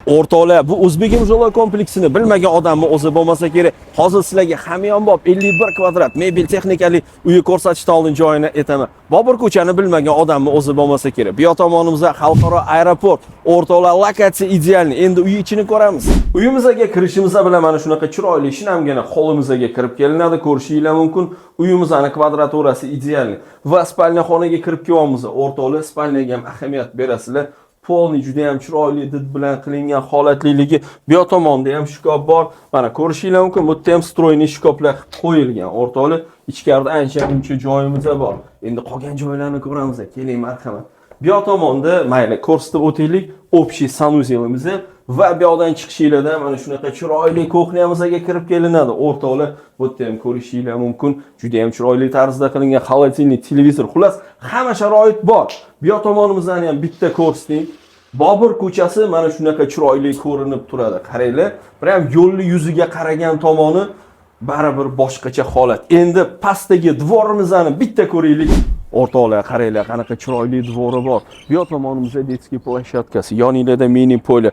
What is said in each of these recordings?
O'rtoqlar, bu O'zbegim жилой kompleksini bilmagan odamni o'zi bo'lmasa kerak. Hozir sizlarga hamyonbop 51 kvadrat mebel texnikali uyi ko'rsatishdan oldin joyini aytaman. Bobur ko'chani bilmagan odamni o'zi bo'lmasa kerak. Bu tomonimizda xalqaro aeroport. O'rtoqlar, lokatsiya idealni. Endi uy ichini ko'ramiz. Uyimizga kirishimizda bilan mana shunaqa chiroyli shinamgina hovlimizga kirib kelinadi, ko'rishingiz mumkin. Uyimizning kvadraturasi idealni. Va spalnya xonaga kirib kelyapmiz. O'rtoqlar, spalyaga ham ahamiyat berasizlar. Polni juda ham chiroyli did bilan qilingan holatliligi. Bu tomonda ham shkaf bor. Mana ko'rishingiz mumkin, bu tem stroyni shkaflar qo'yilgan. O'rtoqlar, ichkarida ancha joyimiz bor. Endi qolgan joylarni ko'ramiz. Keling, marhamat. Bu tomonda mayli ko'rsatib o'taylik, общий sanuzelimiz va bu yoqdan chiqishingizda mana shunaqa chiroyli kuxnyamizga kirib kelinadi. O'rtoqlar, bu yerda ham ko'rishingiz mumkin, juda ham chiroyli tarzda qilingan xolodilnik, televizor, xullas, hamma sharoit bor. Bu tomonimizdan ham bitta ko'rsating. Bobur ko'chasi mana shunaqa chiroyli ko'rinib turadi. Qaranglar, bir ham yo'lni yuziga qaragan tomoni baribir boshqacha holat. Endi pastdagi dvorimizni bitta ko'raylik. O'rtoqlar, qaranglar, qanaqa chiroyli dvori bor. Bu tomonimizda detskiy plashatkasi, yoningizda mini polya.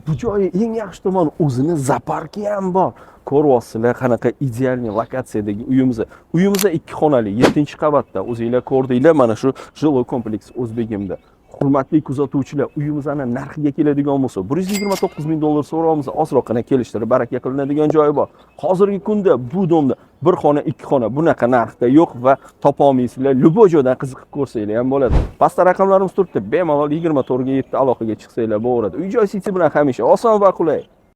Bu joyi eng yaxshi tomoni o'zini zaparki ham bor. Ko'ryapsizlar, qanaqa idealniy lokatsiyadagi uyimiz. Uyimizda 2 xonali, 7-qavatda. O'zingizlar ko'rdinglar, mana shu жилой kompleks O'zbegimda. Hurmatli kuzatuvchilar, uyimizni narxiga keladigan bo'lsa, 129 ming dollar so'raymiz. Ozroqgina kelishtirib baraka qilinadigan joyi bor. Hozirgi kunda bu domda 1 xona, 2 xona bunaqa narxda yo'q va topa olmaysizlar. Любой joydan qiziqib ko'rsanglar ham bo'ladi. Pastda raqamlarimiz turibdi. Bemalol 24 ga 7 aloqaga chiqsanglar bo'ladi. Uy-joy siti bilan hamisha oson va qulay.